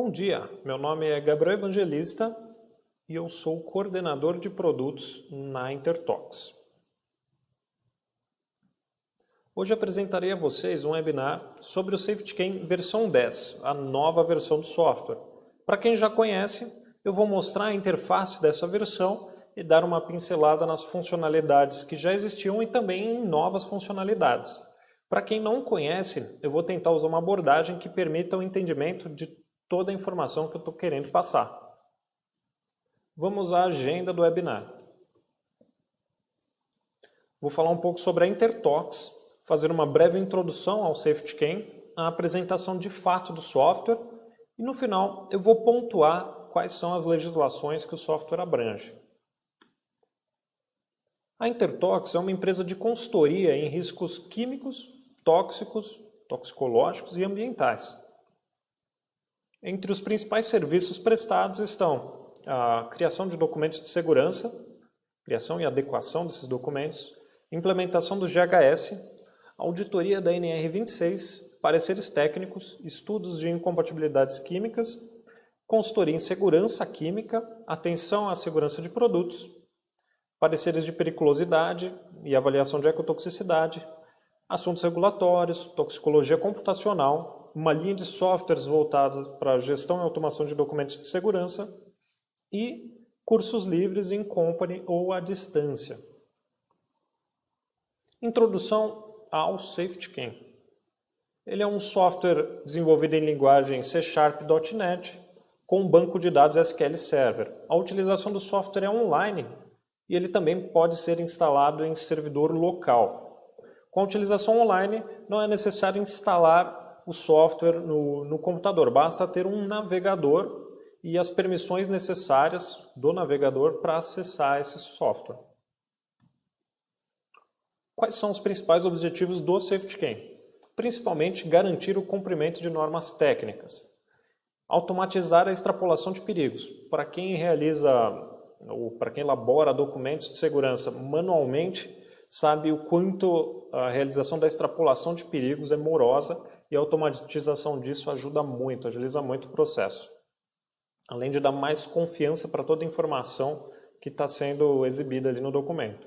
Bom dia, meu nome é Gabriel Evangelista e eu sou coordenador de produtos na Intertox. Hoje apresentarei a vocês um webinar sobre o SafetyCaim versão 10, a nova versão do software. Para quem já conhece, eu vou mostrar a interface dessa versão e dar uma pincelada nas funcionalidades que já existiam e também em novas funcionalidades. Para quem não conhece, eu vou tentar usar uma abordagem que permita o entendimento de toda a informação que eu estou querendo passar. Vamos à agenda do webinar. Vou falar um pouco sobre a Intertox, fazer uma breve introdução ao SafetyCaim, a apresentação de fato do software e no final eu vou pontuar quais são as legislações que o software abrange. A Intertox é uma empresa de consultoria em riscos químicos, tóxicos, toxicológicos e ambientais. Entre os principais serviços prestados estão a criação de documentos de segurança, criação e adequação desses documentos, implementação do GHS, auditoria da NR26, pareceres técnicos, estudos de incompatibilidades químicas, consultoria em segurança química, atenção à segurança de produtos, pareceres de periculosidade e avaliação de ecotoxicidade, assuntos regulatórios, toxicologia computacional, uma linha de softwares voltada para a gestão e automação de documentos de segurança e cursos livres em company ou à distância. Introdução ao SafetyCaim. Ele é um software desenvolvido em linguagem C#.NET com um banco de dados SQL Server. A utilização do software é online e ele também pode ser instalado em servidor local. Com a utilização online, não é necessário instalar o software no computador, basta ter um navegador e as permissões necessárias do navegador para acessar esse software. Quais são os principais objetivos do SafetyCaim? Principalmente garantir o cumprimento de normas técnicas. Automatizar a extrapolação de perigos. Para quem realiza ou para quem elabora documentos de segurança manualmente, sabe o quanto a realização da extrapolação de perigos é morosa e a automatização disso ajuda muito, agiliza muito o processo. Além de dar mais confiança para toda a informação que está sendo exibida ali no documento.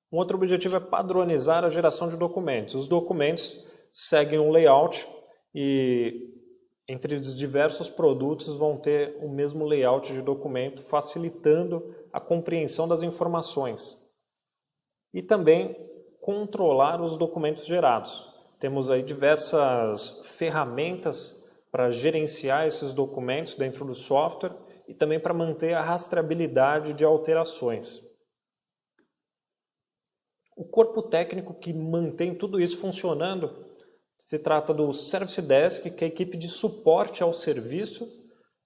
Um outro objetivo é padronizar a geração de documentos. Os documentos seguem um layout e entre os diversos produtos vão ter o mesmo layout de documento, facilitando a compreensão das informações. E também controlar os documentos gerados. Temos aí diversas ferramentas para gerenciar esses documentos dentro do software e também para manter a rastreabilidade de alterações. O corpo técnico que mantém tudo isso funcionando se trata do Service Desk, que é a equipe de suporte ao serviço,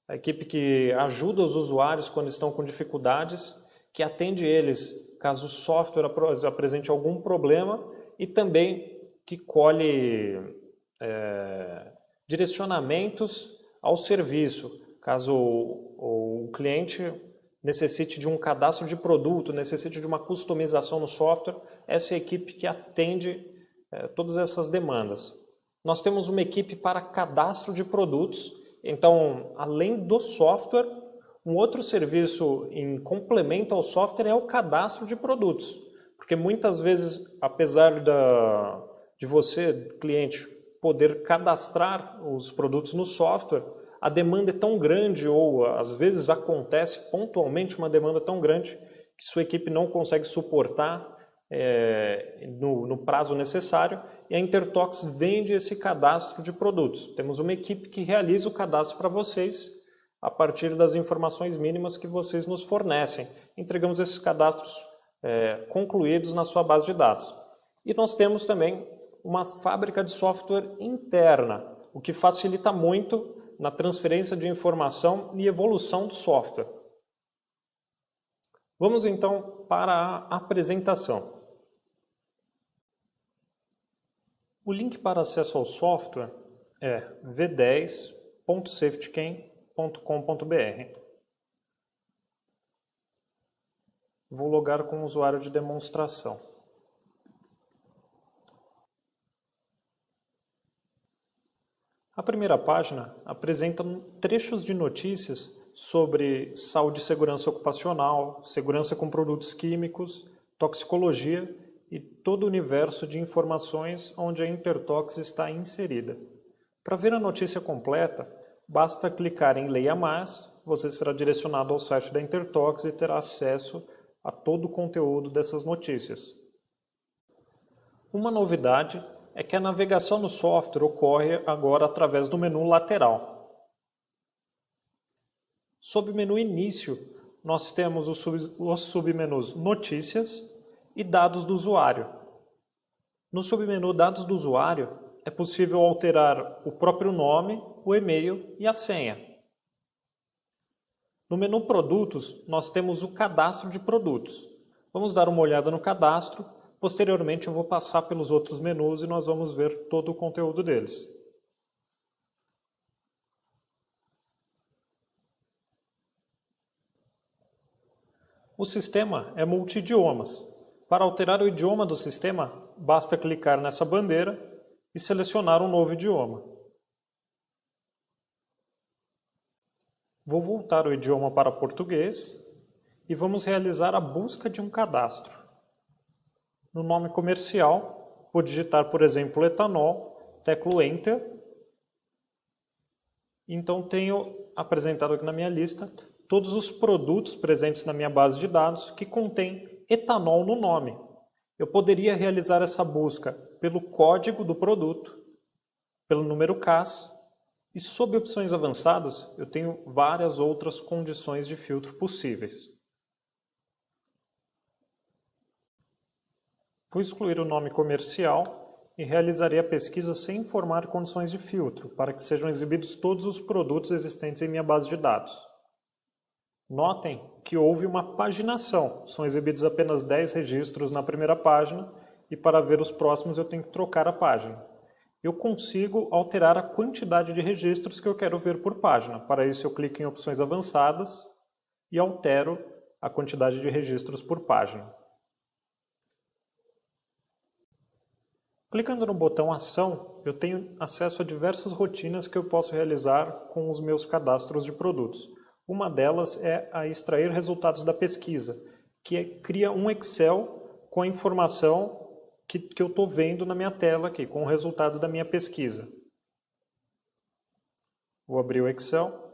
a equipe que ajuda os usuários quando estão com dificuldades, que atende eles caso o software apresente algum problema e também que colhe direcionamentos ao serviço, caso o cliente necessite de um cadastro de produto, necessite de uma customização no software, essa é a equipe que atende todas essas demandas. Nós temos uma equipe para cadastro de produtos, então, além do software, um outro serviço em complemento ao software é o cadastro de produtos, porque muitas vezes, apesar de você, cliente, poder cadastrar os produtos no software, a demanda é tão grande ou às vezes acontece pontualmente uma demanda tão grande que sua equipe não consegue suportar no prazo necessário e a Intertox vende esse cadastro de produtos. Temos uma equipe que realiza o cadastro para vocês a partir das informações mínimas que vocês nos fornecem. Entregamos esses cadastros concluídos na sua base de dados. E nós temos também uma fábrica de software interna, o que facilita muito na transferência de informação e evolução do software. Vamos então para a apresentação. O link para acesso ao software é v10.safetycaim.com.br. Vou logar com o usuário de demonstração. A A primeira página apresenta trechos de notícias sobre saúde e segurança ocupacional, segurança com produtos químicos, toxicologia e todo o universo de informações onde a Intertox está inserida. Para ver a notícia completa, basta clicar em Leia Mais, você será direcionado ao site da Intertox e terá acesso a todo o conteúdo dessas notícias. Uma novidade é que a navegação no software ocorre agora através do menu lateral. Sob o menu Início, nós temos os submenus Notícias e Dados do usuário. No submenu Dados do usuário, é possível alterar o próprio nome, o e-mail e a senha. No menu Produtos, nós temos o cadastro de produtos. Vamos dar uma olhada no cadastro. Posteriormente, eu vou passar pelos outros menus e nós vamos ver todo o conteúdo deles. O sistema é multi-idiomas. Para alterar o idioma do sistema, basta clicar nessa bandeira e selecionar um novo idioma. Vou voltar o idioma para português e vamos realizar a busca de um cadastro. No nome comercial, vou digitar, por exemplo, etanol, teclo Enter. Então tenho apresentado aqui na minha lista todos os produtos presentes na minha base de dados que contém etanol no nome. Eu poderia realizar essa busca pelo código do produto, pelo número CAS, e sob opções avançadas eu tenho várias outras condições de filtro possíveis. Vou excluir o nome comercial e realizarei a pesquisa sem informar condições de filtro, para que sejam exibidos todos os produtos existentes em minha base de dados. Notem que houve uma paginação, são exibidos apenas 10 registros na primeira página e para ver os próximos eu tenho que trocar a página. Eu consigo alterar a quantidade de registros que eu quero ver por página. Para isso eu clico em opções avançadas e altero a quantidade de registros por página. Clicando no botão Ação, eu tenho acesso a diversas rotinas que eu posso realizar com os meus cadastros de produtos. Uma delas é a extrair resultados da pesquisa, cria um Excel com a informação que eu estou vendo na minha tela aqui, com o resultado da minha pesquisa. Vou abrir o Excel.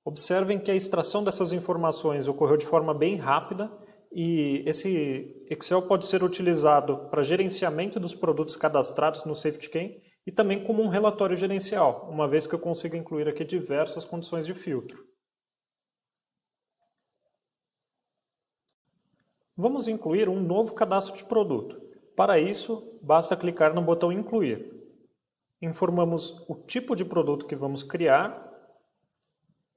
Observem que a extração dessas informações ocorreu de forma bem rápida e esse Excel pode ser utilizado para gerenciamento dos produtos cadastrados no SafetyKey e também como um relatório gerencial, uma vez que eu consigo incluir aqui diversas condições de filtro. Vamos incluir um novo cadastro de produto. Para isso, basta clicar no botão Incluir. Informamos o tipo de produto que vamos criar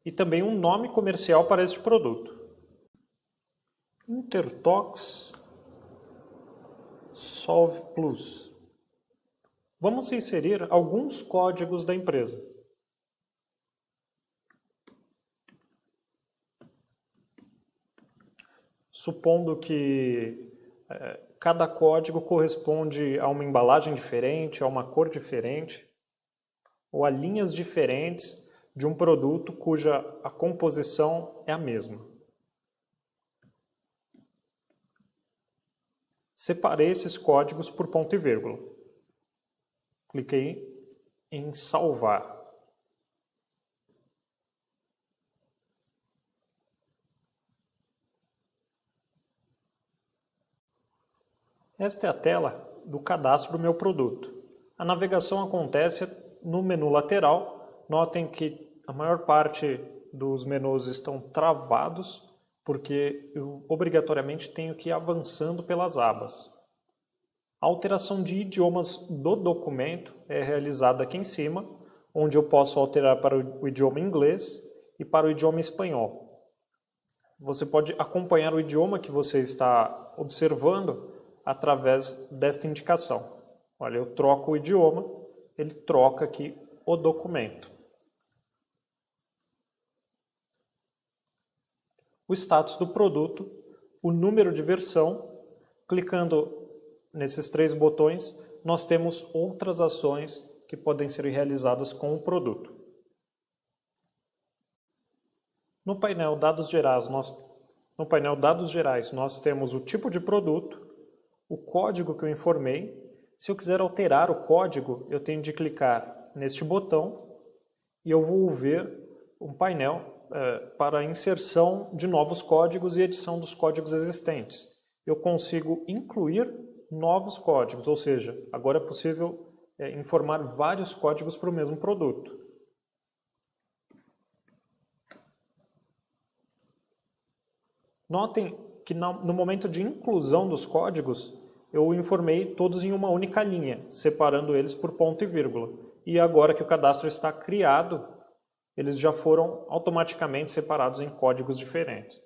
e também um nome comercial para este produto. Intertox Solve Plus. Vamos inserir alguns códigos da empresa. Supondo que cada código corresponde a uma embalagem diferente, a uma cor diferente, ou a linhas diferentes de um produto cuja a composição é a mesma. Separei esses códigos por ponto e vírgula. Cliquei em salvar. Esta é a tela do cadastro do meu produto. A navegação acontece no menu lateral. Notem que a maior parte dos menus estão travados, porque eu obrigatoriamente tenho que ir avançando pelas abas. A alteração de idiomas do documento é realizada aqui em cima, onde eu posso alterar para o idioma inglês e para o idioma espanhol. Você pode acompanhar o idioma que você está observando através desta indicação. Olha, eu troco o idioma, ele troca aqui o documento. O status do produto, o número de versão, clicando nesses 3 botões, nós temos outras ações que podem ser realizadas com o produto. No painel Dados Gerais, nós temos o tipo de produto, o código que eu informei. Se eu quiser alterar o código, eu tenho de clicar neste botão e eu vou ver um painel para a inserção de novos códigos e edição dos códigos existentes. Eu consigo incluir novos códigos, ou seja, agora é possível informar vários códigos para o mesmo produto. Notem que no momento de inclusão dos códigos, eu informei todos em uma única linha, separando eles por ponto e vírgula. E agora que o cadastro está criado, eles já foram automaticamente separados em códigos diferentes.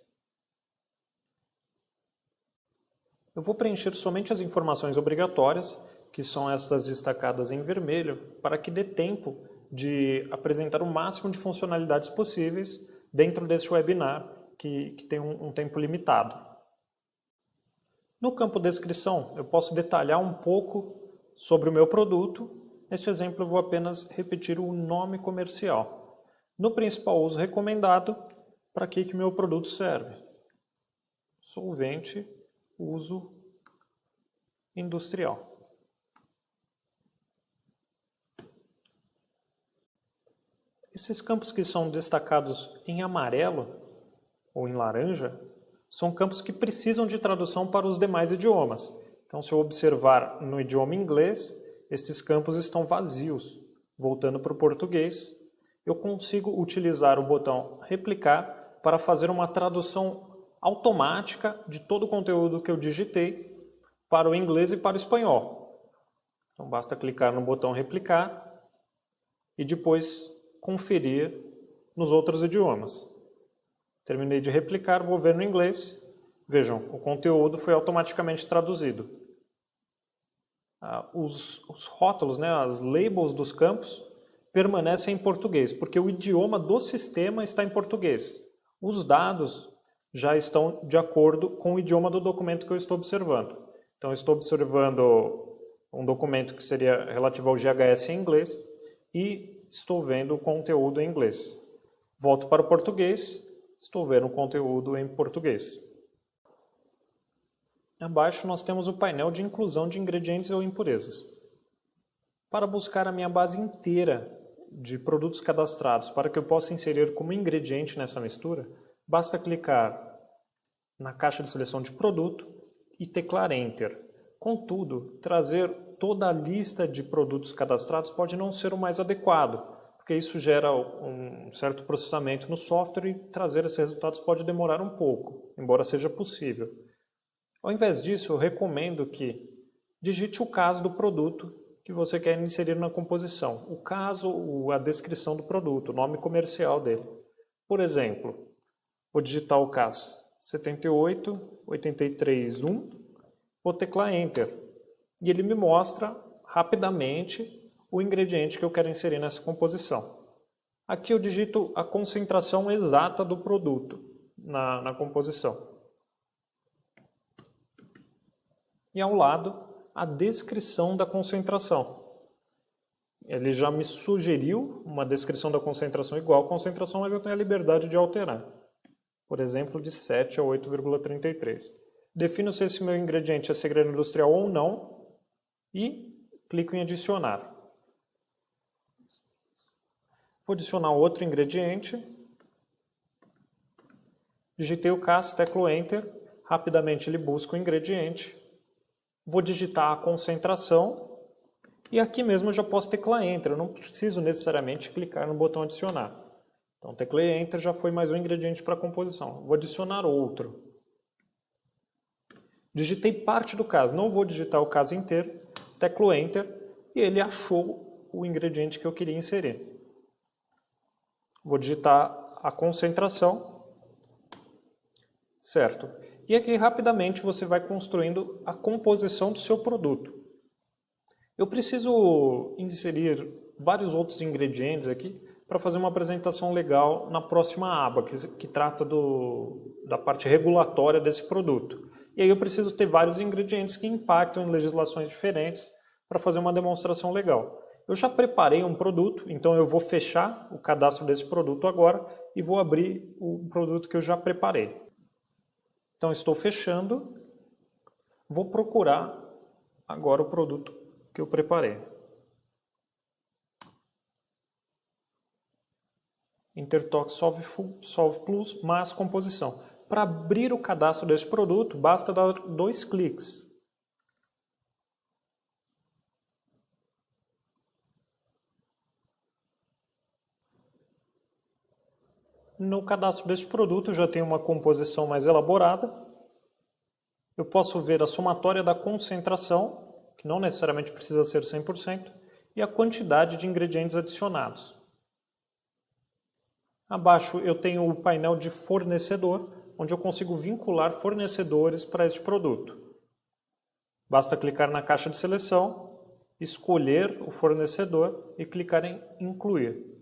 Eu vou preencher somente as informações obrigatórias, que são essas destacadas em vermelho, para que dê tempo de apresentar o máximo de funcionalidades possíveis dentro deste webinar, que tem um tempo limitado. No campo descrição, eu posso detalhar um pouco sobre o meu produto. Neste exemplo, eu vou apenas repetir o nome comercial. No principal uso recomendado, para que o meu produto serve? Solvente, uso industrial. Esses campos que são destacados em amarelo ou em laranja são campos que precisam de tradução para os demais idiomas. Então, se eu observar no idioma inglês, estes campos estão vazios. Voltando para o português, eu consigo utilizar o botão replicar para fazer uma tradução automática de todo o conteúdo que eu digitei para o inglês e para o espanhol. Então, basta clicar no botão replicar e depois conferir nos outros idiomas. Terminei de replicar, vou ver no inglês. Vejam, o conteúdo foi automaticamente traduzido. Os rótulos, as labels dos campos, permanecem em português, porque o idioma do sistema está em português. Os dados já estão de acordo com o idioma do documento que eu estou observando. Então, eu estou observando um documento que seria relativo ao GHS em inglês e estou vendo o conteúdo em inglês. Volto para o português. Estou vendo o conteúdo em português. Abaixo nós temos o painel de inclusão de ingredientes ou impurezas. Para buscar a minha base inteira de produtos cadastrados para que eu possa inserir como ingrediente nessa mistura, basta clicar na caixa de seleção de produto e teclar Enter. Contudo, trazer toda a lista de produtos cadastrados pode não ser o mais adequado, porque isso gera um certo processamento no software e trazer esses resultados pode demorar um pouco, embora seja possível. Ao invés disso, eu recomendo que digite o caso do produto que você quer inserir na composição. O caso, a descrição do produto, o nome comercial dele. Por exemplo, vou digitar o CAS 78831, vou teclar Enter e ele me mostra rapidamente o ingrediente que eu quero inserir nessa composição. Aqui eu digito a concentração exata do produto na composição. E ao lado, a descrição da concentração. Ele já me sugeriu uma descrição da concentração igual à concentração, mas eu tenho a liberdade de alterar. Por exemplo, de 7 a 8,33. Defino se esse meu ingrediente é segredo industrial ou não e clico em adicionar. Vou adicionar outro ingrediente. Digitei o CAS, teclo Enter. Rapidamente ele busca o ingrediente. Vou digitar a concentração. E aqui mesmo eu já posso teclar Enter. Eu não preciso necessariamente clicar no botão adicionar. Então, teclei Enter, já foi mais um ingrediente para a composição. Vou adicionar outro. Digitei parte do CAS. Não vou digitar o CAS inteiro. Teclo Enter e ele achou o ingrediente que eu queria inserir. Vou digitar a concentração, certo? E aqui rapidamente você vai construindo a composição do seu produto. Eu preciso inserir vários outros ingredientes aqui para fazer uma apresentação legal na próxima aba, que trata da parte regulatória desse produto. E aí eu preciso ter vários ingredientes que impactam em legislações diferentes para fazer uma demonstração legal. Eu já preparei um produto, então eu vou fechar o cadastro desse produto agora e vou abrir o produto que eu já preparei. Então estou fechando, vou procurar agora o produto que eu preparei. Intertox Solve Plus mais composição. Para abrir o cadastro desse produto, basta dar 2 cliques. No cadastro desse produto já tem uma composição mais elaborada. Eu posso ver a somatória da concentração, que não necessariamente precisa ser 100%, e a quantidade de ingredientes adicionados. Abaixo eu tenho o painel de fornecedor, onde eu consigo vincular fornecedores para este produto. Basta clicar na caixa de seleção, escolher o fornecedor e clicar em incluir.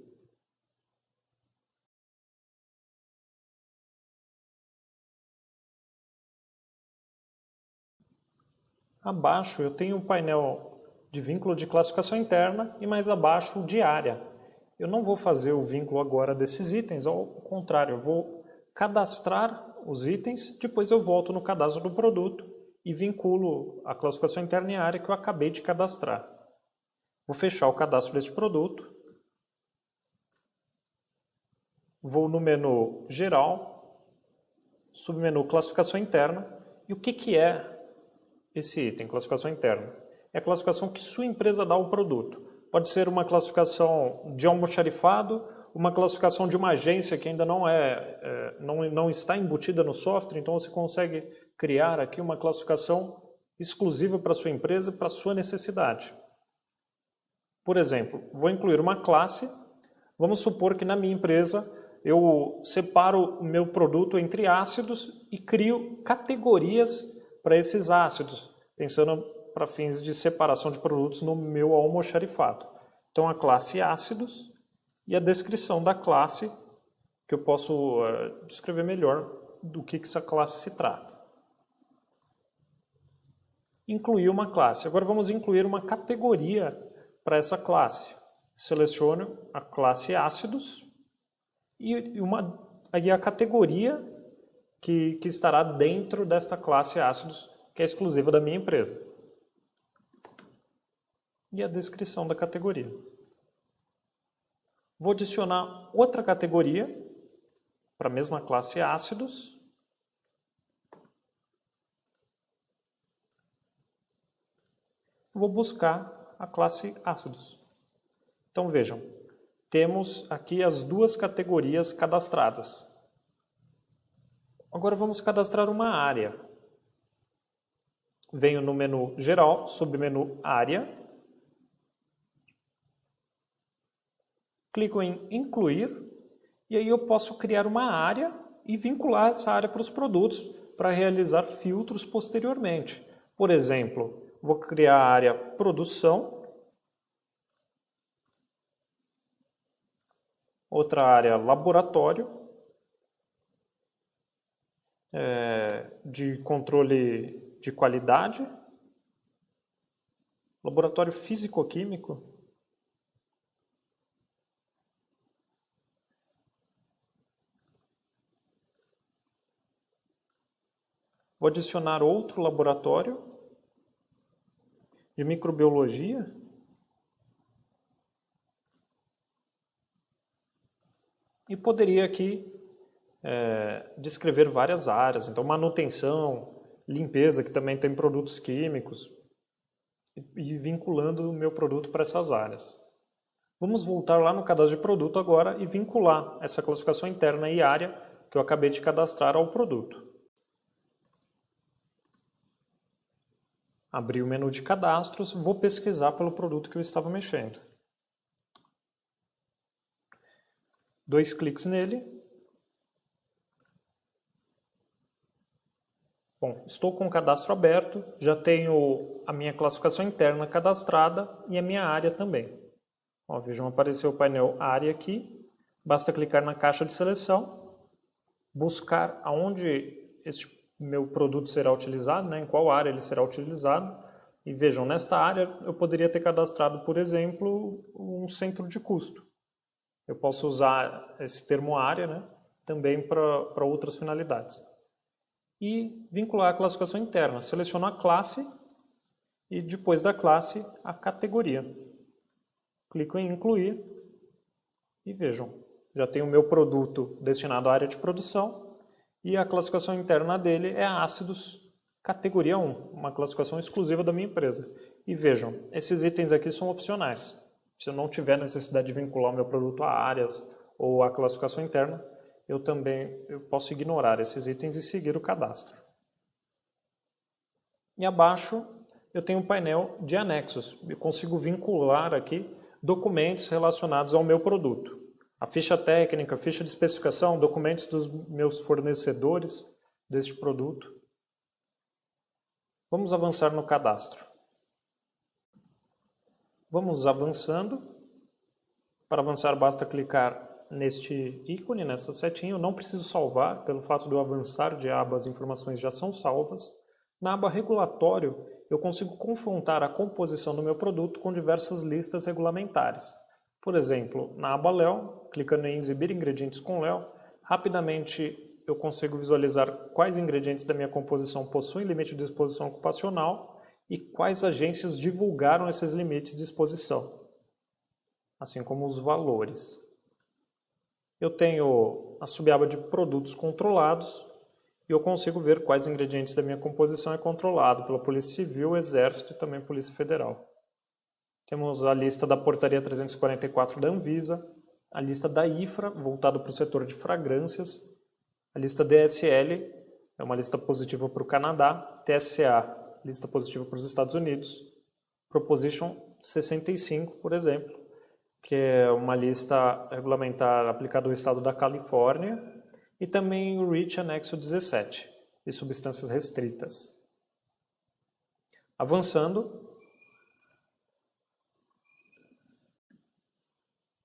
Abaixo eu tenho um painel de vínculo de classificação interna e mais abaixo o de área. Eu não vou fazer o vínculo agora desses itens, ao contrário, eu vou cadastrar os itens, depois eu volto no cadastro do produto e vinculo a classificação interna e área que eu acabei de cadastrar. Vou fechar o cadastro deste produto, vou no menu Geral, submenu Classificação Interna, e o que é esse item, classificação interna? É a classificação que sua empresa dá ao produto. Pode ser uma classificação de almoxarifado, uma classificação de uma agência que ainda não está embutida no software, então você consegue criar aqui uma classificação exclusiva para a sua empresa, para a sua necessidade. Por exemplo, vou incluir uma classe. Vamos supor que na minha empresa eu separo o meu produto entre ácidos e crio categorias para esses ácidos, pensando para fins de separação de produtos no meu almoxarifado. Então a classe ácidos e a descrição da classe, que eu posso descrever melhor do que essa classe se trata. Incluir uma classe. Agora vamos incluir uma categoria para essa classe. Seleciono a classe ácidos e a categoria que estará dentro desta classe ácidos, que é exclusiva da minha empresa. E a descrição da categoria. Vou adicionar outra categoria para a mesma classe ácidos. Vou buscar a classe ácidos. Então vejam, temos aqui as duas categorias cadastradas. Agora vamos cadastrar uma área. Venho no menu Geral, submenu Área. Clico em Incluir. E aí eu posso criar uma área e vincular essa área para os produtos para realizar filtros posteriormente. Por exemplo, vou criar a área Produção. Outra área Laboratório. De controle de qualidade, laboratório físico-químico, vou adicionar outro laboratório de microbiologia, e poderia aqui descrever várias áreas, então manutenção, limpeza, que também tem produtos químicos, e vinculando o meu produto para essas áreas. Vamos voltar lá no cadastro de produto agora e vincular essa classificação interna e área que eu acabei de cadastrar ao produto. Abri o menu de cadastros, vou pesquisar pelo produto que eu estava mexendo. 2 cliques nele. Bom, estou com o cadastro aberto, já tenho a minha classificação interna cadastrada e a minha área também. Ó, vejam, apareceu o painel área aqui, basta clicar na caixa de seleção, buscar aonde este meu produto será utilizado, né, em qual área ele será utilizado. E vejam, nesta área eu poderia ter cadastrado, por exemplo, um centro de custo. Eu posso usar esse termo área, né, também para outras finalidades. E vincular a classificação interna. Seleciono a classe e depois da classe a categoria. Clico em incluir e vejam, já tenho o meu produto destinado à área de produção e a classificação interna dele é ácidos categoria 1, uma classificação exclusiva da minha empresa. E vejam, esses itens aqui são opcionais. Se eu não tiver necessidade de vincular o meu produto a áreas ou a classificação interna, eu posso ignorar esses itens e seguir o cadastro. E abaixo eu tenho um painel de anexos. Eu consigo vincular aqui documentos relacionados ao meu produto. A ficha técnica, a ficha de especificação, documentos dos meus fornecedores deste produto. Vamos avançar no cadastro. Vamos avançando. Para avançar basta clicar neste ícone, nessa setinha. Eu não preciso salvar, pelo fato de eu avançar de aba, as informações já são salvas. Na aba regulatório, eu consigo confrontar a composição do meu produto com diversas listas regulamentares. Por exemplo, na aba Léo, clicando em exibir ingredientes com Léo, rapidamente eu consigo visualizar quais ingredientes da minha composição possuem limite de exposição ocupacional e quais agências divulgaram esses limites de exposição, assim como os valores. Eu tenho a subaba de produtos controlados e eu consigo ver quais ingredientes da minha composição é controlado pela Polícia Civil, Exército e também Polícia Federal. Temos a lista da Portaria 344 da Anvisa, a lista da IFRA, voltada para o setor de fragrâncias, a lista DSL, é uma lista positiva para o Canadá, TSA, lista positiva para os Estados Unidos, Proposition 65, por exemplo, que é uma lista regulamentar aplicada ao estado da Califórnia, e também o REACH anexo 17, de substâncias restritas. Avançando,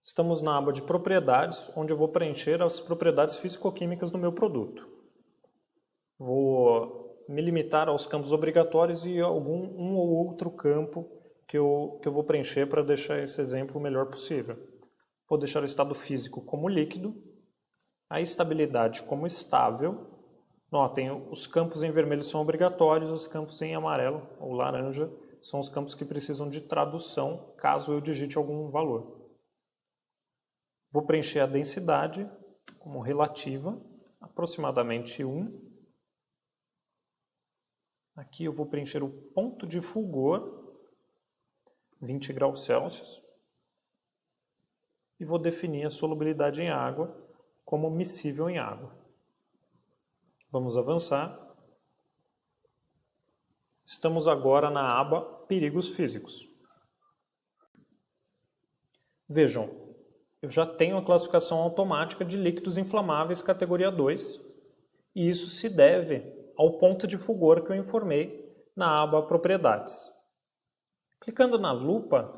estamos na aba de propriedades, onde eu vou preencher as propriedades físico-químicas do meu produto. Vou me limitar aos campos obrigatórios e um ou outro campo que eu vou preencher para deixar esse exemplo o melhor possível. Vou deixar o estado físico como líquido, a estabilidade como estável. Notem, os campos em vermelho são obrigatórios, os campos em amarelo ou laranja são os campos que precisam de tradução, caso eu digite algum valor. Vou preencher a densidade como relativa, aproximadamente 1. Aqui eu vou preencher o ponto de fulgor, 20 graus Celsius. E vou definir a solubilidade em água como miscível em água. Vamos avançar. Estamos agora na aba Perigos Físicos. Vejam, eu já tenho a classificação automática de líquidos inflamáveis categoria 2, e isso se deve ao ponto de fulgor que eu informei na aba Propriedades. Clicando na lupa,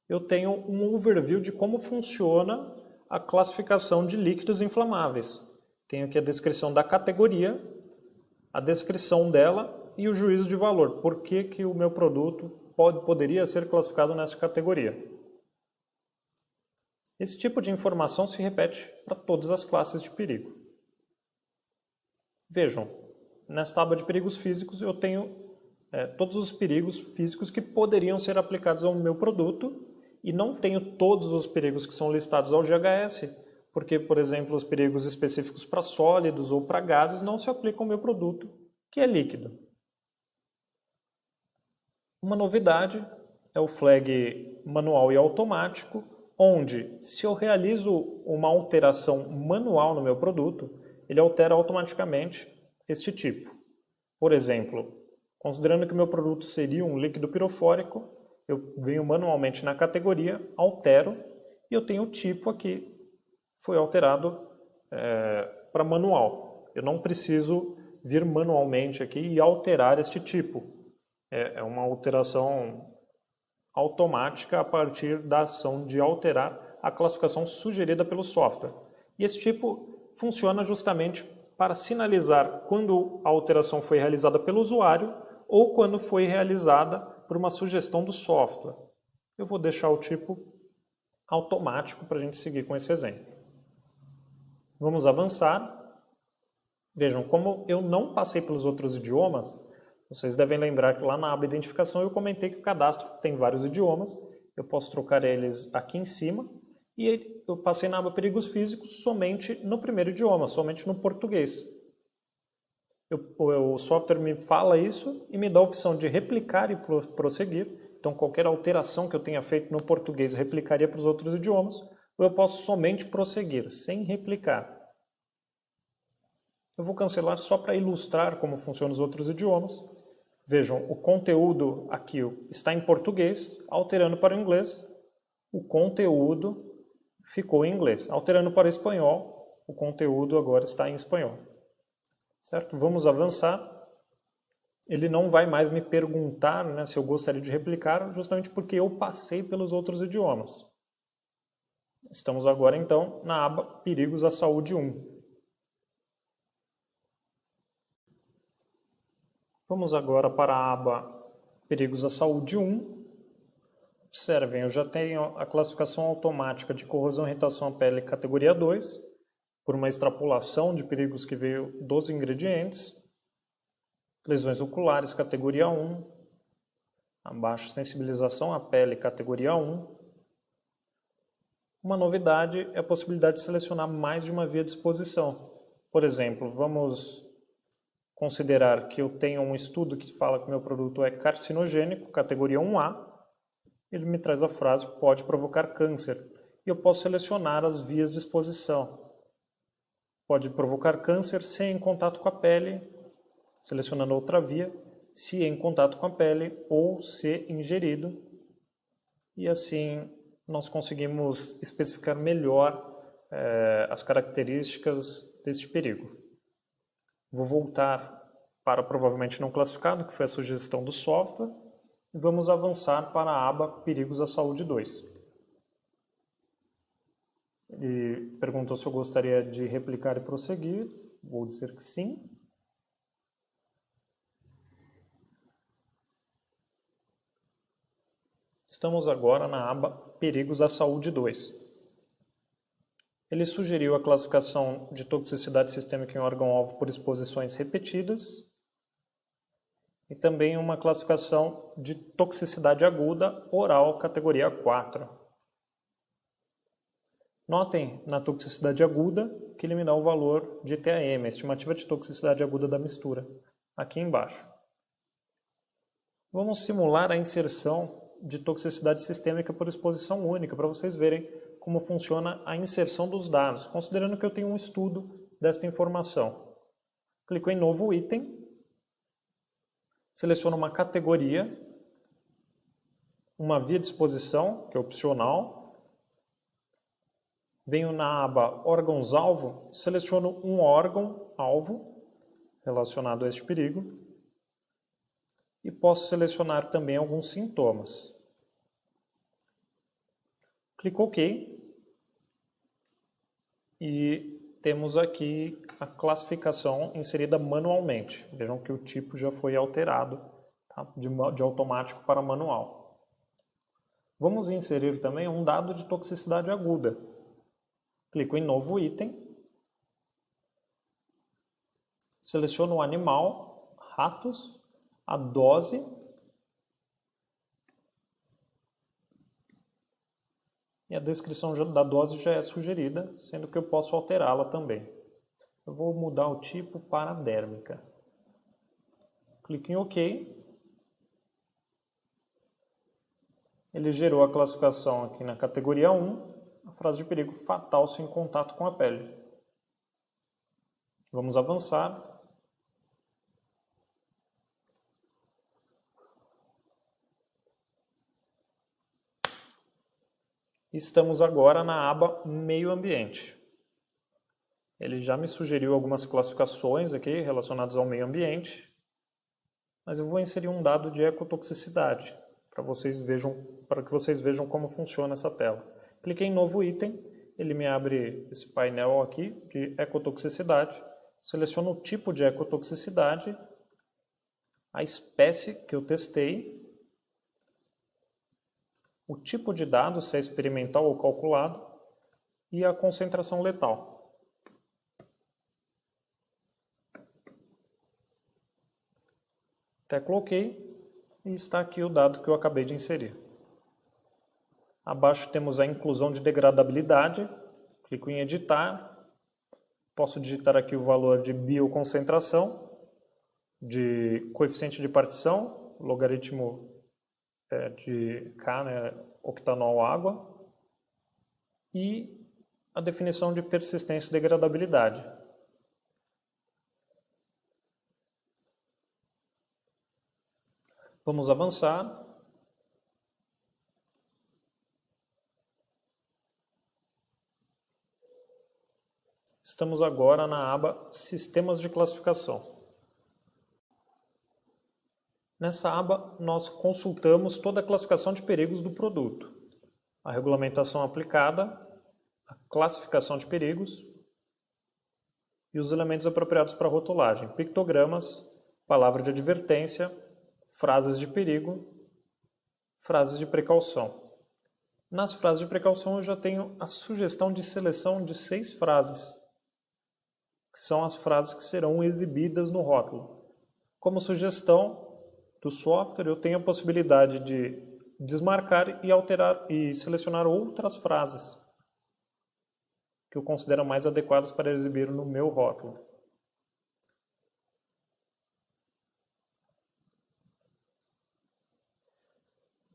eu tenho um overview de como funciona a classificação de líquidos inflamáveis. Tenho aqui a descrição da categoria, a descrição dela e o juízo de valor. Por que o meu produto poderia ser classificado nessa categoria? Esse tipo de informação se repete para todas as classes de perigo. Vejam, nesta aba de perigos físicos eu tenho todos os perigos físicos que poderiam ser aplicados ao meu produto e não tenho todos os perigos que são listados ao GHS, porque, por exemplo, os perigos específicos para sólidos ou para gases não se aplicam ao meu produto, que é líquido. Uma novidade é o flag manual e automático, onde, se eu realizo uma alteração manual no meu produto, ele altera automaticamente este tipo. Por exemplo, considerando que o meu produto seria um líquido pirofórico, eu venho manualmente na categoria, altero, e eu tenho o tipo aqui, foi alterado para manual. Eu não preciso vir manualmente aqui e alterar este tipo. É uma alteração automática a partir da ação de alterar a classificação sugerida pelo software. E esse tipo funciona justamente para sinalizar quando a alteração foi realizada pelo usuário ou quando foi realizada por uma sugestão do software. Eu vou deixar o tipo automático para a gente seguir com esse exemplo. Vamos avançar. Vejam, como eu não passei pelos outros idiomas, vocês devem lembrar que lá na aba Identificação eu comentei que o cadastro tem vários idiomas, eu posso trocar eles aqui em cima, e eu passei na aba Perigos Físicos somente no primeiro idioma, somente no português. O software me fala isso e me dá a opção de replicar e prosseguir. Então, qualquer alteração que eu tenha feito no português replicaria para os outros idiomas, ou eu posso somente prosseguir, sem replicar. Eu vou cancelar só para ilustrar como funcionam os outros idiomas. Vejam, o conteúdo aqui está em português, alterando para o inglês, o conteúdo ficou em inglês. Alterando para o espanhol, o conteúdo agora está em espanhol. Certo? Vamos avançar. Ele não vai mais me perguntar, né, se eu gostaria de replicar, justamente porque eu passei pelos outros idiomas. Estamos agora, então, na aba Perigos à Saúde 1. Vamos agora para a aba Perigos à Saúde 1. Observem, eu já tenho a classificação automática de corrosão e irritação à pele categoria 2, por uma extrapolação de perigos que veio dos ingredientes. Lesões oculares, categoria 1. Abaixo, sensibilização à pele, categoria 1. Uma novidade é a possibilidade de selecionar mais de uma via de exposição. Por exemplo, vamos considerar que eu tenho um estudo que fala que o meu produto é carcinogênico, categoria 1A. Ele me traz a frase, pode provocar câncer. E eu posso selecionar as vias de exposição. Pode provocar câncer se em contato com a pele, selecionando outra via, se em contato com a pele ou se ingerido. E assim nós conseguimos especificar melhor as características deste perigo. Vou voltar para provavelmente não classificado, que foi a sugestão do software, e vamos avançar para a aba Perigos à Saúde 2. Ele perguntou se eu gostaria de replicar e prosseguir. Vou dizer que sim. Estamos agora na aba Perigos à Saúde 2. Ele sugeriu a classificação de toxicidade sistêmica em órgão-alvo por exposições repetidas e também uma classificação de toxicidade aguda oral, categoria 4. Notem na toxicidade aguda que ele me dá o valor de TAM, a estimativa de toxicidade aguda da mistura, aqui embaixo. Vamos simular a inserção de toxicidade sistêmica por exposição única, para vocês verem como funciona a inserção dos dados, considerando que eu tenho um estudo desta informação. Clico em novo item, seleciono uma categoria, uma via de exposição, que é opcional, venho na aba órgãos-alvo, seleciono um órgão-alvo relacionado a este perigo e posso selecionar também alguns sintomas. Clico OK e temos aqui a classificação inserida manualmente. Vejam que o tipo já foi alterado, tá? de automático para manual. Vamos inserir também um dado de toxicidade aguda. Clico em novo item, seleciono o animal, ratos, a dose e a descrição da dose já é sugerida, sendo que eu posso alterá-la também. Eu vou mudar o tipo para dérmica. Clique em OK. Ele gerou a classificação aqui na categoria 1, a frase de perigo fatal se em contato com a pele. Vamos avançar. Estamos agora na aba Meio Ambiente. Ele já me sugeriu algumas classificações aqui relacionadas ao meio ambiente, mas eu vou inserir um dado de ecotoxicidade para que vocês vejam como funciona essa tela. Cliquei em novo item, ele me abre esse painel aqui de ecotoxicidade seleciono o tipo de ecotoxicidade, a espécie que eu testei, o tipo de dado, se é experimental ou calculado, e a concentração letal. Teclo OK e está aqui o dado que eu acabei de inserir. Abaixo temos a inclusão de degradabilidade, clico em editar, posso digitar aqui o valor de bioconcentração, de coeficiente de partição, logaritmo de K, né, octanol água, e a definição de persistência e degradabilidade. Vamos avançar. Estamos agora na aba Sistemas de Classificação. Nessa aba, nós consultamos toda a classificação de perigos do produto, a regulamentação aplicada, a classificação de perigos e os elementos apropriados para rotulagem, pictogramas, palavra de advertência, frases de perigo, frases de precaução. Nas frases de precaução eu já tenho a sugestão de seleção de 6 frases, que são as frases que serão exibidas no rótulo. Como sugestão do software, eu tenho a possibilidade de desmarcar e alterar e selecionar outras frases que eu considero mais adequadas para exibir no meu rótulo.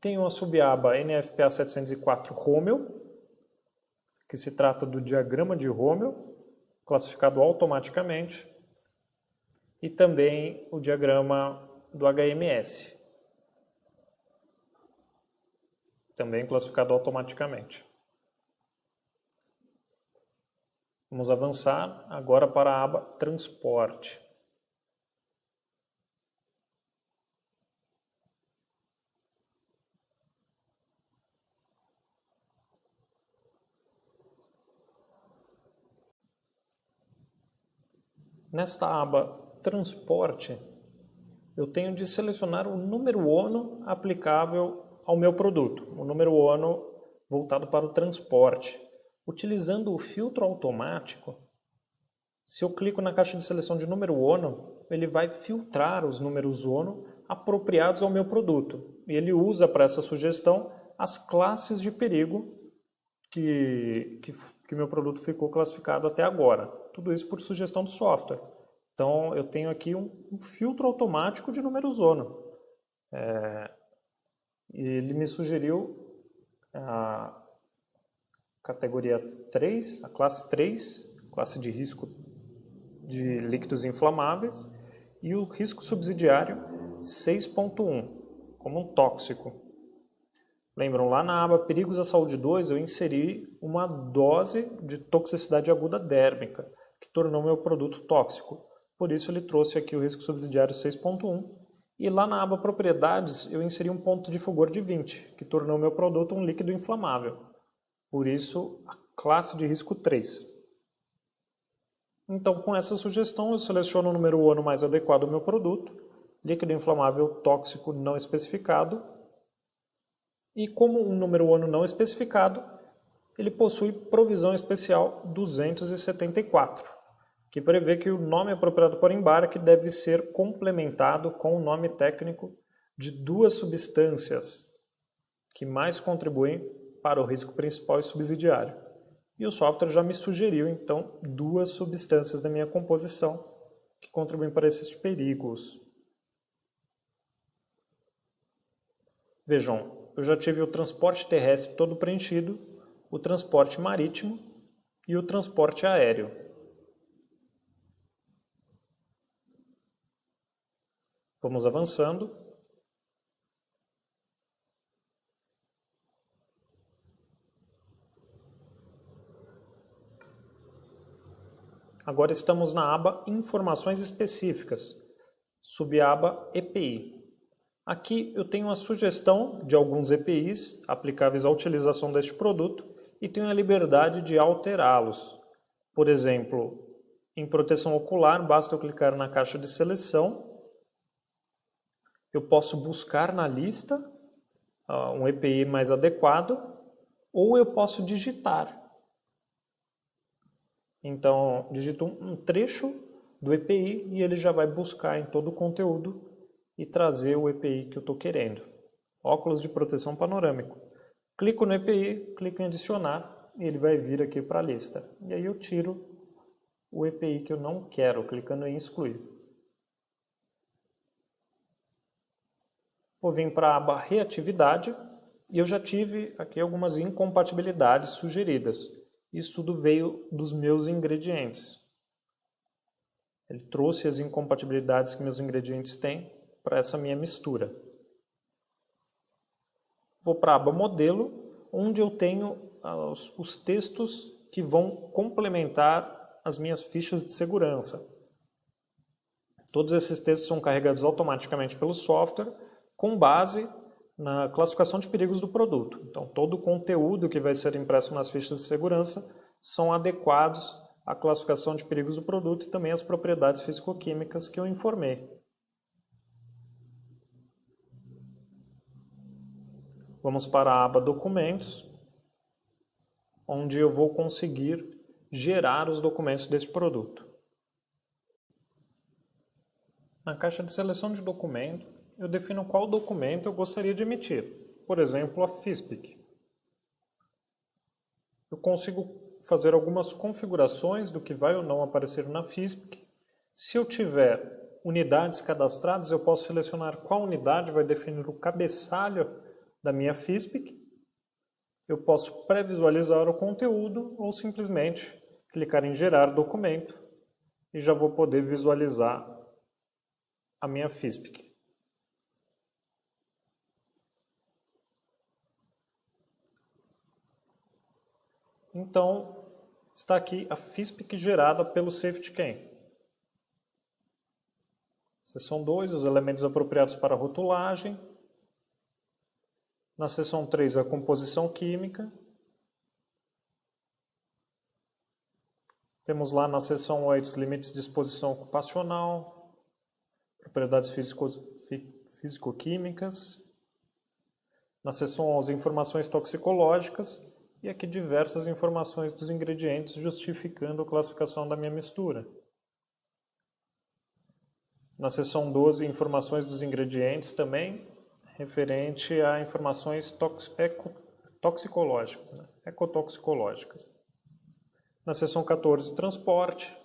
Tenho a subaba NFPA 704 Rommel, que se trata do diagrama de Rommel, classificado automaticamente, e também o diagrama do HMS, também classificado automaticamente. Vamos avançar agora para a aba Transporte. Nesta aba Transporte, eu tenho de selecionar o número ONO aplicável ao meu produto, o número ONO voltado para o transporte. Utilizando o filtro automático, se eu clico na caixa de seleção de número ONO, ele vai filtrar os números ONO apropriados ao meu produto. E ele usa para essa sugestão as classes de perigo que meu produto ficou classificado até agora. Tudo isso por sugestão do software. Então, eu tenho aqui um filtro automático de números ONO. Ele me sugeriu a categoria 3, a classe 3, classe de risco de líquidos inflamáveis, e o risco subsidiário 6.1, como um tóxico. Lembram, lá na aba Perigos à Saúde 2, eu inseri uma dose de toxicidade aguda dérmica, que tornou meu produto tóxico. Por isso ele trouxe aqui o risco subsidiário 6.1. E lá na aba Propriedades, eu inseri um ponto de fulgor de 20, que tornou meu produto um líquido inflamável. Por isso, a classe de risco 3. Então, com essa sugestão, eu seleciono o número ONO mais adequado ao meu produto, líquido inflamável tóxico não especificado. E como um número ONO não especificado, ele possui provisão especial 274, que prevê que o nome apropriado para o embarque deve ser complementado com o nome técnico de 2 substâncias que mais contribuem para o risco principal e subsidiário. E o software já me sugeriu, então, 2 substâncias da minha composição que contribuem para esses perigos. Vejam, eu já tive o transporte terrestre todo preenchido, o transporte marítimo e o transporte aéreo. Vamos avançando. Agora estamos na aba Informações Específicas, subaba EPI. Aqui eu tenho a sugestão de alguns EPIs aplicáveis à utilização deste produto e tenho a liberdade de alterá-los. Por exemplo, Em proteção ocular, basta eu clicar na caixa de seleção. Eu posso buscar na lista um EPI mais adequado, ou eu posso digitar. Então, digito um trecho do EPI e ele já vai buscar em todo o conteúdo e trazer o EPI que eu estou querendo. Óculos de proteção panorâmico. Clico no EPI, clico em adicionar e ele vai vir aqui para a lista. E aí eu tiro o EPI que eu não quero, clicando em excluir. Vou vir para a aba reatividade e eu já tive aqui algumas incompatibilidades sugeridas. Isso tudo veio dos meus ingredientes. Ele trouxe as incompatibilidades que meus ingredientes têm para essa minha mistura. Vou para a aba modelo, onde eu tenho os textos que vão complementar as minhas fichas de segurança. Todos esses textos são carregados automaticamente pelo software com base na classificação de perigos do produto. Então, todo o conteúdo que vai ser impresso nas fichas de segurança são adequados à classificação de perigos do produto e também às propriedades físico-químicas que eu informei. Vamos para a aba Documentos, onde eu vou conseguir gerar os documentos deste produto. Na caixa de seleção de documento, eu defino qual documento eu gostaria de emitir. Por exemplo, a FISPIC. Eu consigo fazer algumas configurações do que vai ou não aparecer na FISPIC. Se eu tiver unidades cadastradas, eu posso selecionar qual unidade vai definir o cabeçalho da minha FISPIC. Eu posso pré-visualizar o conteúdo ou simplesmente clicar em gerar documento e já vou poder visualizar a minha FISPIC. Então, está aqui a FISPIC gerada pelo SafetyCam. Seção 2, os elementos apropriados para rotulagem. Na seção 3, a composição química. Temos lá na seção 8 os limites de exposição ocupacional, propriedades físico-químicas. Na seção 11, informações toxicológicas. E aqui diversas informações dos ingredientes justificando a classificação da minha mistura. Na seção 12, informações dos ingredientes também, referente a informações toxicológicas, né? Ecotoxicológicas. Na seção 14, transporte.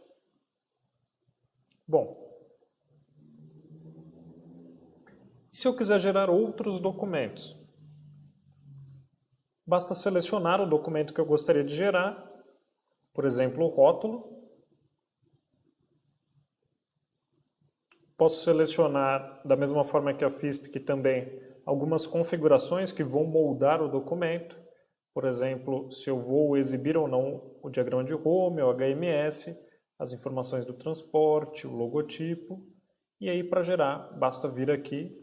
Bom, e se eu quiser gerar outros documentos? Basta selecionar o documento que eu gostaria de gerar, por exemplo, o rótulo. Posso selecionar, da mesma forma que a FISPIC também, algumas configurações que vão moldar o documento. Por exemplo, se eu vou exibir ou não o diagrama de Home, o HMS, as informações do transporte, o logotipo. E aí, para gerar, basta vir aqui,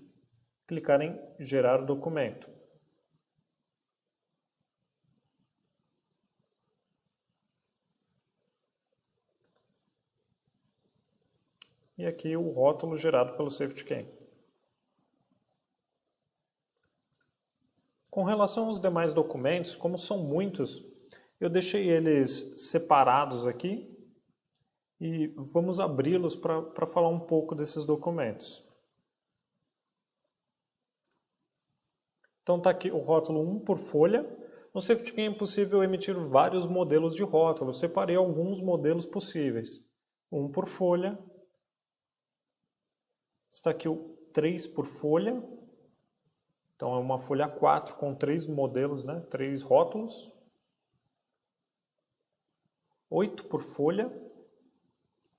clicar em gerar documento. E aqui o rótulo gerado pelo SafetyCam. Com relação aos demais documentos, como são muitos, eu deixei eles separados aqui e vamos abri-los para falar um pouco desses documentos. Então está aqui o rótulo 1 por folha. No SafetyCam é possível emitir vários modelos de rótulo. Eu separei alguns modelos possíveis. 1 por folha. Está aqui o 3 por folha. Então é uma folha 4 com 3 modelos, né? 3 rótulos. 8 por folha.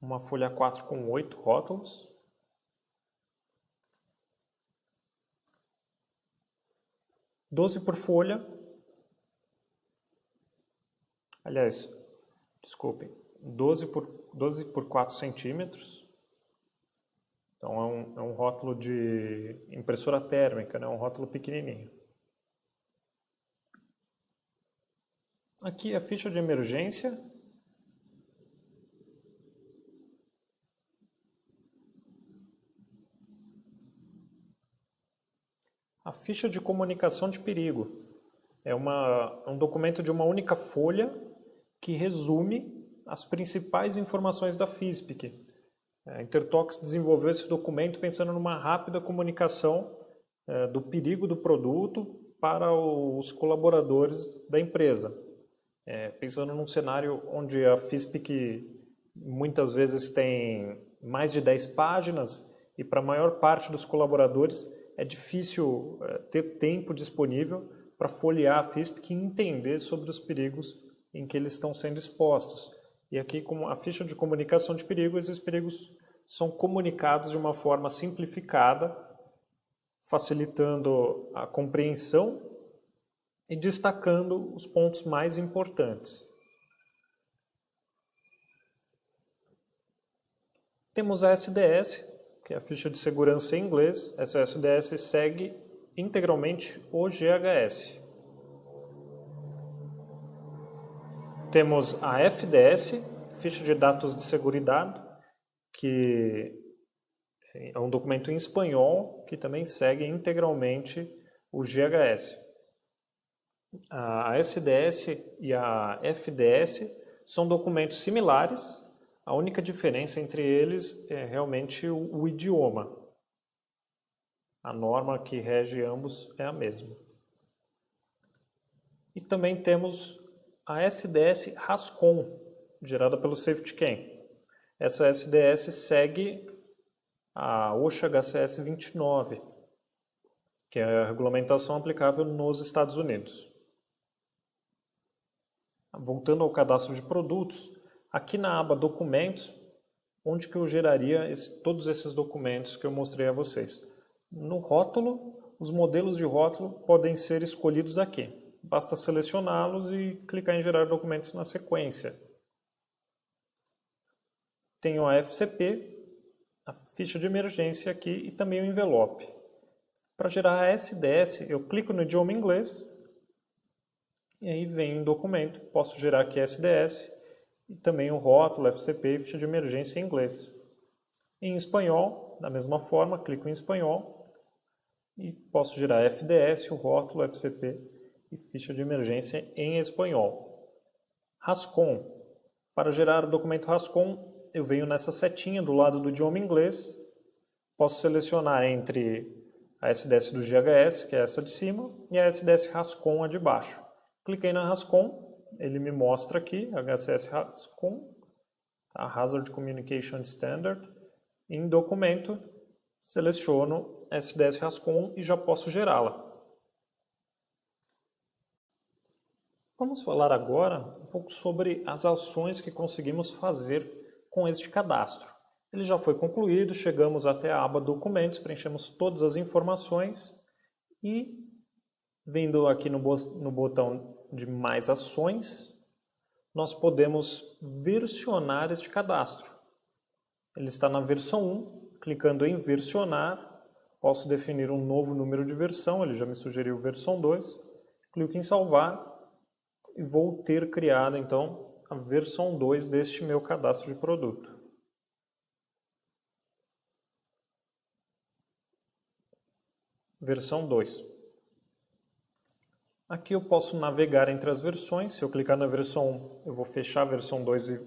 Uma folha 4 com 8 rótulos. 12 por folha. Aliás, desculpem, 12 por 4 centímetros. Então é um rótulo de impressora térmica, né? Um rótulo pequenininho. Aqui a ficha de emergência. a ficha de comunicação de perigo. É um documento de uma única folha que resume as principais informações da FISPIC. A Intertox desenvolveu esse documento pensando numa rápida comunicação do perigo do produto para os colaboradores da empresa. Pensando num cenário onde a FISPIC muitas vezes tem mais de 10 páginas e para a maior parte dos colaboradores é difícil ter tempo disponível para folhear a FISPIC e entender sobre os perigos em que eles estão sendo expostos. E aqui, com a ficha de comunicação de perigo, esses perigos são comunicados de uma forma simplificada, facilitando a compreensão e destacando os pontos mais importantes. Temos a SDS, que é a ficha de segurança em inglês. Essa SDS segue integralmente o GHS. Temos a FDS, ficha de dados de seguridade, que é um documento em espanhol que também segue integralmente o GHS. A SDS e a FDS são documentos similares, a única diferença entre eles é realmente o idioma. A norma que rege ambos é a mesma. E também temos a SDS RASCOM, gerada pelo SafetyCam. Essa SDS segue a OSHA HCS 29, que é a regulamentação aplicável nos Estados Unidos. Voltando ao cadastro de produtos, aqui na aba Documentos, onde que eu geraria todos esses documentos que eu mostrei a vocês. No rótulo, os modelos de rótulo podem ser escolhidos aqui. Basta selecioná-los e clicar em gerar documentos na sequência. Tenho a FCP, a ficha de emergência aqui e também o envelope. Para gerar a SDS, eu clico no idioma inglês e aí vem o documento. Posso gerar aqui a SDS e também o rótulo, FCP e ficha de emergência em inglês. Em espanhol, da mesma forma, clico em espanhol e posso gerar FDS, o rótulo, FCP e ficha de emergência em espanhol. RASCOM. Para gerar o documento RASCOM, eu venho nessa setinha do lado do idioma inglês. Posso selecionar entre a SDS do GHS, que é essa de cima, e a SDS RASCOM, a de baixo. Cliquei na RASCOM, ele me mostra aqui, HCS RASCOM, a Hazard Communication Standard. Em documento, seleciono SDS RASCOM e já posso gerá-la. Vamos falar agora um pouco sobre as ações que conseguimos fazer com este cadastro. Ele já foi concluído, chegamos até a aba Documentos, preenchemos todas as informações e, vindo aqui no botão de Mais Ações, nós podemos versionar este cadastro. Ele está na versão 1, clicando em Versionar, posso definir um novo número de versão, ele já me sugeriu versão 2, clico em Salvar e vou ter criado então a versão 2 deste meu cadastro de produto. Versão 2. Aqui eu posso navegar entre as versões. Se eu clicar na versão 1, eu vou fechar a versão 2 e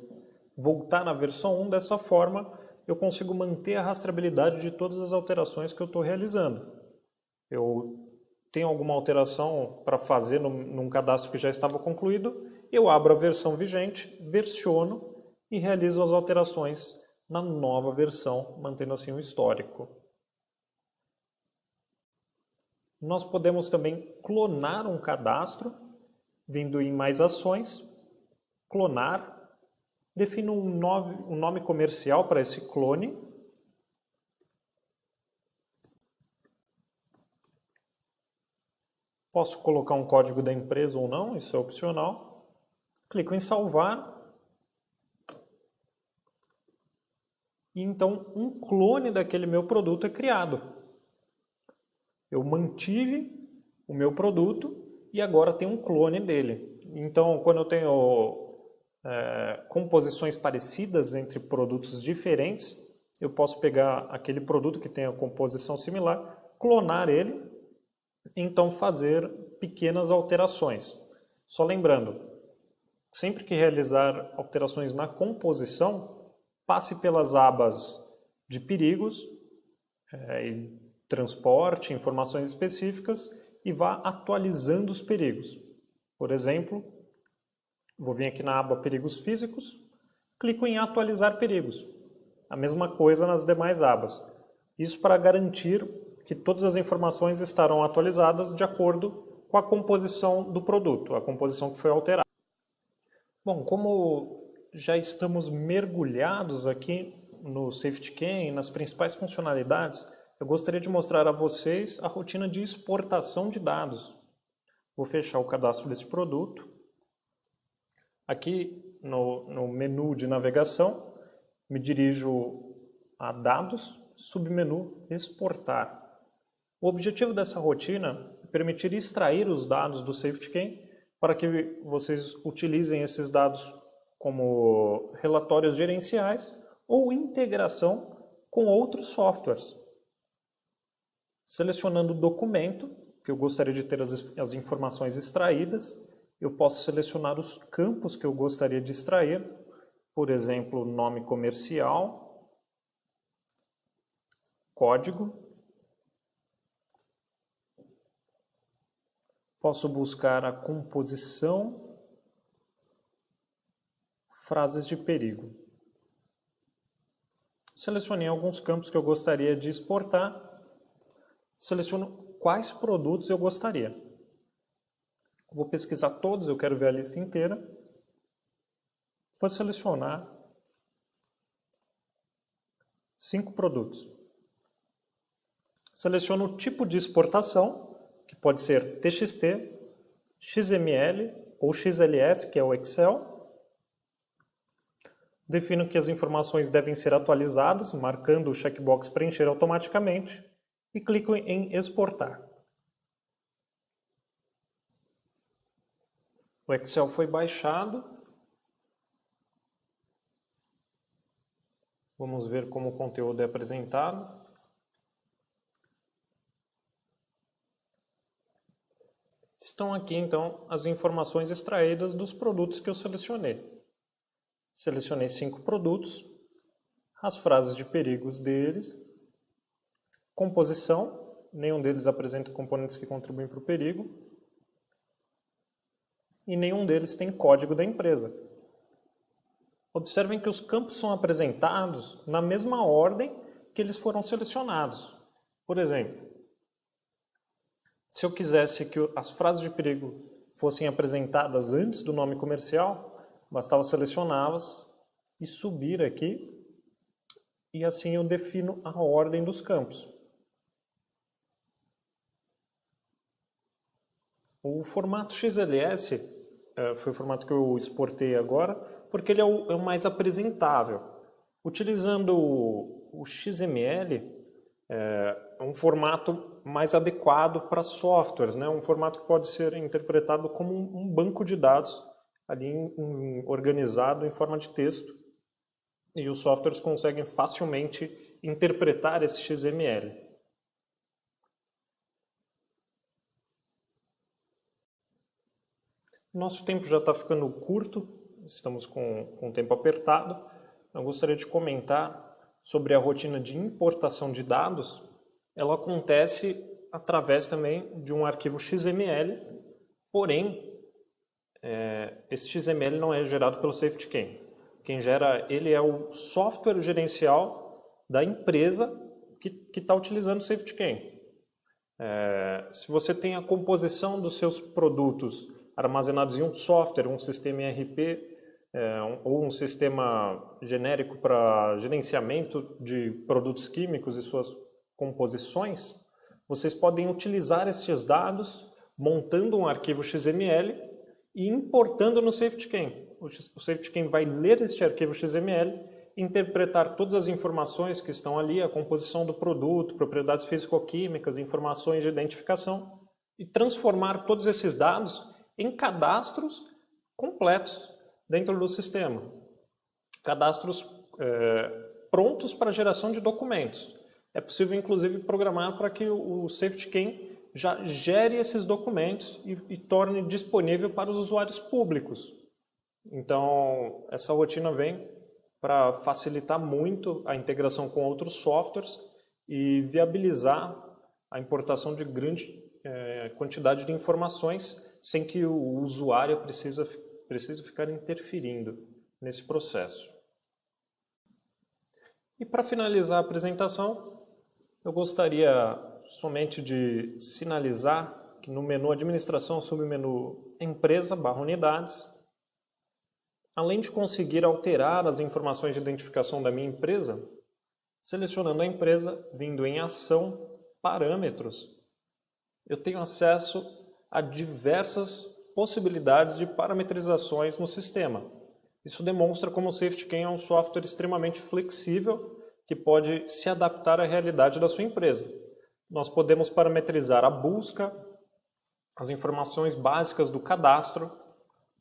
voltar na versão 1. Dessa forma, eu consigo manter a rastreabilidade de todas as alterações que eu estou realizando. Eu tenho alguma alteração para fazer num cadastro que já estava concluído, eu abro a versão vigente, versiono e realizo as alterações na nova versão, mantendo assim o histórico. Nós podemos também clonar um cadastro, vindo em Mais Ações, clonar, defino um nome comercial para esse clone, posso colocar um código da empresa ou não, isso é opcional. Clico em salvar. E então um clone daquele meu produto é criado. Eu mantive o meu produto e agora tem um clone dele. Então, quando eu tenho composições parecidas entre produtos diferentes, eu posso pegar aquele produto que tem a composição similar, clonar ele então fazer pequenas alterações. Só lembrando, sempre que realizar alterações na composição, passe pelas abas de perigos, transporte, informações específicas e vá atualizando os perigos. Por exemplo, vou vir aqui na aba Perigos Físicos, clico em Atualizar Perigos. A mesma coisa nas demais abas. Isso para garantir que todas as informações estarão atualizadas de acordo com a composição do produto, a composição que foi alterada. Bom, como já estamos mergulhados aqui no SafetyKey e nas principais funcionalidades, eu gostaria de mostrar a vocês a rotina de exportação de dados. Vou fechar o cadastro deste produto. Aqui no menu de navegação, me dirijo a Dados, submenu Exportar. O objetivo dessa rotina é permitir extrair os dados do SafetyKey para que vocês utilizem esses dados como relatórios gerenciais ou integração com outros softwares. Selecionando o documento, que eu gostaria de ter as informações extraídas, eu posso selecionar os campos que eu gostaria de extrair, por exemplo, nome comercial, código. Posso buscar a composição, frases de perigo. Selecionei alguns campos que eu gostaria de exportar. Seleciono quais produtos eu gostaria. Vou pesquisar todos, eu quero ver a lista inteira. Vou selecionar 5 produtos. Seleciono o tipo de exportação, que pode ser TXT, XML ou XLS, que é o Excel. Defino que as informações devem ser atualizadas, marcando o checkbox preencher automaticamente, e clico em exportar. O Excel foi baixado. Vamos ver como o conteúdo é apresentado. Estão aqui, então, as informações extraídas dos produtos que eu selecionei. Selecionei 5 produtos, as frases de perigos deles, composição, nenhum deles apresenta componentes que contribuem para o perigo, e nenhum deles tem código da empresa. Observem que os campos são apresentados na mesma ordem que eles foram selecionados. Por exemplo, se eu quisesse que as frases de perigo fossem apresentadas antes do nome comercial, bastava selecioná-las e subir aqui, e assim eu defino a ordem dos campos. O formato XLS foi o formato que eu exportei agora, porque ele é o mais apresentável. Utilizando o XML, é um formato mais adequado para softwares, né? Um formato que pode ser interpretado como um banco de dados ali organizado em forma de texto, e os softwares conseguem facilmente interpretar esse XML. Nosso tempo já está ficando curto, estamos com o tempo apertado. Eu gostaria de comentar sobre a rotina de importação de dados. Ela acontece através também de um arquivo XML, porém, esse XML não é gerado pelo SafetyKey. Quem gera ele é o software gerencial da empresa que está utilizando o SafetyKey. Se você tem a composição dos seus produtos armazenados em um software, um sistema ERP, ou um sistema genérico para gerenciamento de produtos químicos e suas composições, vocês podem utilizar esses dados montando um arquivo XML e importando no SafetyKey. O SafetyKey vai ler este arquivo XML, interpretar todas as informações que estão ali, a composição do produto, propriedades físico-químicas, informações de identificação, e transformar todos esses dados em cadastros completos dentro do sistema. Cadastros prontos para geração de documentos. É possível, inclusive, programar para que o SafetyKey já gere esses documentos e torne disponível para os usuários públicos. Então, essa rotina vem para facilitar muito a integração com outros softwares e viabilizar a importação de grande quantidade de informações sem que o usuário precise ficar interferindo nesse processo. E para finalizar a apresentação, eu gostaria somente de sinalizar que no menu Administração, submenu Empresa/Unidades, além de conseguir alterar as informações de identificação da minha empresa, selecionando a empresa, vindo em Ação, Parâmetros, eu tenho acesso a diversas possibilidades de parametrizações no sistema. Isso demonstra como o SafetyCam é um software extremamente flexível que pode se adaptar à realidade da sua empresa. Nós podemos parametrizar a busca, as informações básicas do cadastro.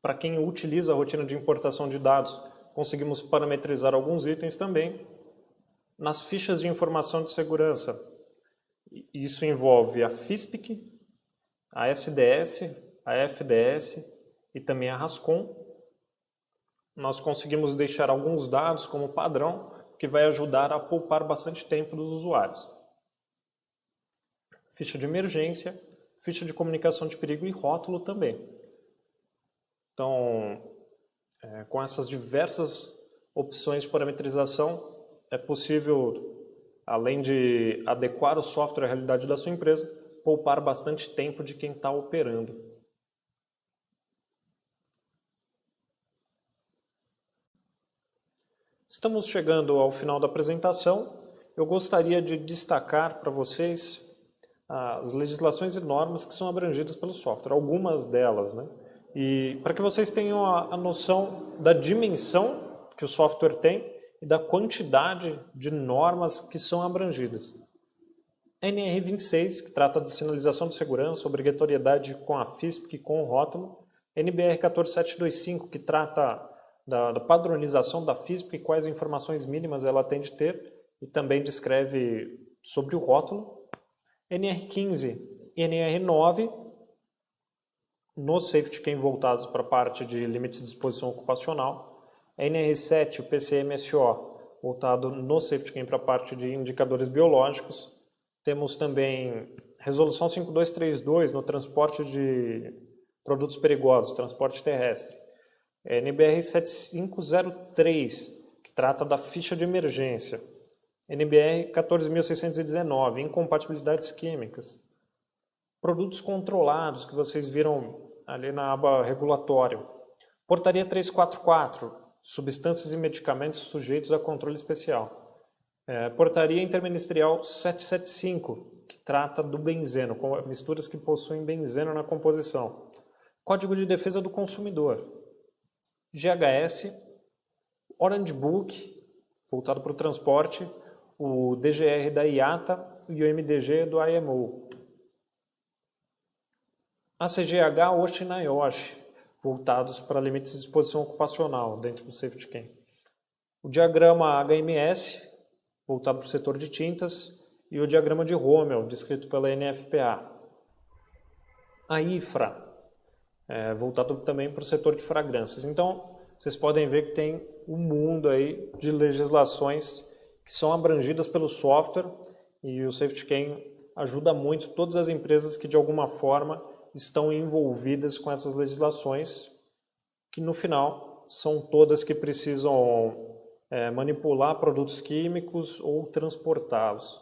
Para quem utiliza a rotina de importação de dados, conseguimos parametrizar alguns itens também. Nas fichas de informação de segurança, isso envolve a FISPIC, a SDS, a FDS e também a RASCOM. Nós conseguimos deixar alguns dados como padrão, que vai ajudar a poupar bastante tempo dos usuários. Ficha de emergência, ficha de comunicação de perigo e rótulo também. Então, com essas diversas opções de parametrização, é possível, além de adequar o software à realidade da sua empresa, poupar bastante tempo de quem está operando. Estamos chegando ao final da apresentação. Eu gostaria de destacar para vocês as legislações e normas que são abrangidas pelo software, algumas delas, né? E para que vocês tenham a noção da dimensão que o software tem e da quantidade de normas que são abrangidas. NR26, que trata de sinalização de segurança, obrigatoriedade com a FISP e com o rótulo. NBR 14725, que trata da padronização da FISP e quais informações mínimas ela tem de ter, e também descreve sobre o rótulo. NR15 e NR9, no SafetyCam voltados para a parte de limites de exposição ocupacional. NR7, o PCMSO, voltado no SafetyCam para a parte de indicadores biológicos. Temos também Resolução 5232 no transporte de produtos perigosos, transporte terrestre. NBR 7503, que trata da ficha de emergência. NBR 14619, incompatibilidades químicas. Produtos controlados, que vocês viram ali na aba regulatório. Portaria 344, substâncias e medicamentos sujeitos a controle especial. Portaria Interministerial 775, que trata do benzeno, com misturas que possuem benzeno na composição. Código de Defesa do Consumidor. GHS, Orange Book, voltado para o transporte, o DGR da IATA e o MDG do IMO. ACGH, OSHA e NIOSH, voltados para limites de exposição ocupacional dentro do SafetyCam. O diagrama HMS, voltado para o setor de tintas, e o diagrama de Rommel, descrito pela NFPA. A IFRA, voltado também para o setor de fragrâncias. Então, vocês podem ver que tem um mundo aí de legislações que são abrangidas pelo software, e o SafetyCam ajuda muito todas as empresas que de alguma forma estão envolvidas com essas legislações, que no final são todas que precisam manipular produtos químicos ou transportá-los.